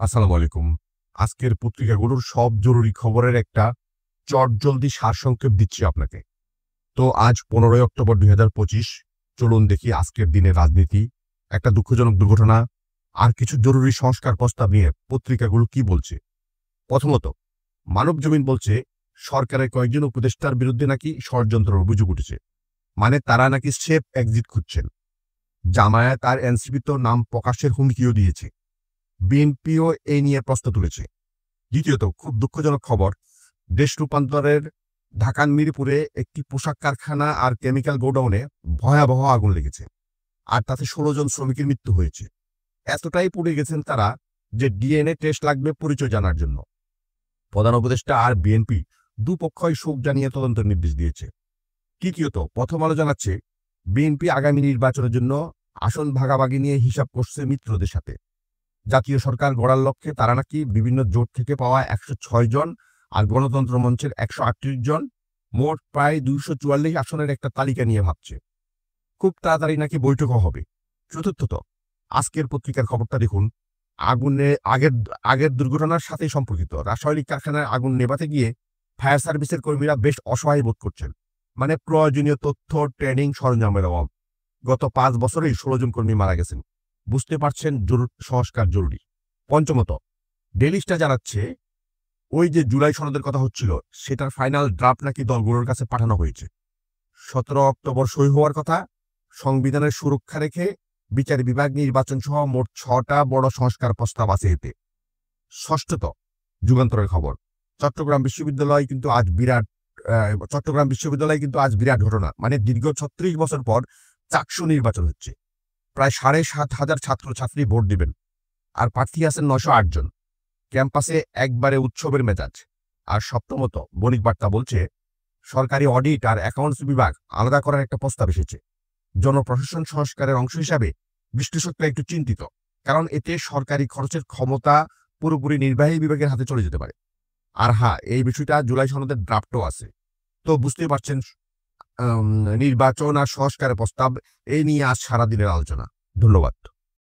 আসসালামু আলাইকুম। আজকের পত্রিকাগুলোর সব জরুরি খবরের একটা চটজলদি সারসংক্ষেপ দিচ্ছি আপনাকে। তো আজ 15ই অক্টোবর 2025। চলুন দেখি আজকের দিনের রাজনীতি, একটা দুঃখজনক দুর্ঘটনা আর কিছু জরুরি সংস্কার প্রস্তাব নিয়ে পত্রিকাগুলো কি বলছে। প্রথমত, মানবজমিন বলছে সরকারের কয়েকজন উপদেষ্টার বিরুদ্ধে নাকি ষড়যন্ত্রের অভিযোগ উঠেছে। মানে তারা নাকি সেফ এক্সিট খুঁজছেন। জামায়াত আর এনসিপি তো নাম প্রকাশের হুমকিও দিয়েছে। বিএনপিও এই নিয়ে প্রশ্ন তুলেছে। দ্বিতীয়ত, খুব দুঃখজনক খবর, দেশ রূপান্তরের ঢাকার মিরপুরে একটি পোশাক কারখানা আর কেমিক্যাল গোডাউনে ভয়াবহ আগুন লেগেছে, আর তাতে 16 জন শ্রমিকের মৃত্যু হয়েছে। এতটাই পুড়ে গেছেন তারা যে ডিএনএ টেস্ট লাগবে পরিচয় জানার জন্য। প্রধান উপদেষ্টা আর বিএনপি দুপক্ষই শোক জানিয়ে তদন্তের নির্দেশ দিয়েছে। তৃতীয়ত, প্রথম আলো জানাচ্ছে বিএনপি আগামী নির্বাচনের জন্য আসন ভাগাভাগি নিয়ে হিসাব করছে মিত্রদের সাথে। জাতীয় সরকার গড়ার লক্ষ্যে তারা নাকি বিভিন্ন জোট থেকে পাওয়া 106 জন আর গণতন্ত্র মঞ্চের 138 জন, মোট প্রায় 244 আসনের একটা তালিকা নিয়ে ভাবছে। খুব তাড়াতাড়ি নাকি বৈঠকও হবে। চতুর্থত, আজকের পত্রিকার খবরটা দেখুন। আগুনে আগের দুর্ঘটনার সাথেই সম্পর্কিত রাসায়নিক কারখানায় আগুন নেভাতে গিয়ে ফায়ার সার্ভিসের কর্মীরা বেশ অসহায় বোধ করছেন। মানে প্রয়োজনীয় তথ্য, ট্রেনিং, সরঞ্জামের অভাব। গত 5 বছরেই 16 জন কর্মী মারা গেছেন। বুঝতে পারছেন সংস্কার জরুরি। পঞ্চমত, ডেইলি স্টার জানাচ্ছে ওই যে জুলাই সনদের কথা হচ্ছিল, সেটার ফাইনাল ড্রাফট নাকি দলগুলোর কাছে পাঠানো হয়েছে। 17 অক্টোবর সই হওয়ার কথা। সংবিধানের সুরক্ষা রেখে বিচার বিভাগ নির্বাচন সহ মোট 6টা বড় সংস্কার প্রস্তাব আছে এতে। ষষ্ঠত, যুগান্তরের খবর, চট্টগ্রাম বিশ্ববিদ্যালয় কিন্তু আজ বিরাট ঘটনা। মানে দীর্ঘ 36 বছর পর চাকসু নির্বাচন হচ্ছে। প্রায় 7,500 ছাত্রছাত্রী ভোট দিবেন, আর প্রার্থী আছেন 908 জন। ক্যাম্পাসে একবারে উৎসবের মেজাজ। আর সপ্তমত, বণিক বার্তা বলছে সরকারি অডিট আর অ্যাকাউন্টস বিভাগ আলাদা করার একটা প্রস্তাব এসেছে। জনপ্রশাসন সংস্কারের অংশ হিসাবে বিশ্লেষকরা একটু চিন্তিত, কারণ এতে সরকারি খরচের ক্ষমতা পুরোপুরি নির্বাহী বিভাগের হাতে চলে যেতে পারে। আর হ্যাঁ, এই বিষয়টা জুলাই সনদের ড্রাফটও আছে। তো বুঝতেই পারছেন, নির্বাচন আর সংস্কারের প্রস্তাব এই নিয়ে আজ সারাদিনের আলোচনা। ধন্যবাদ।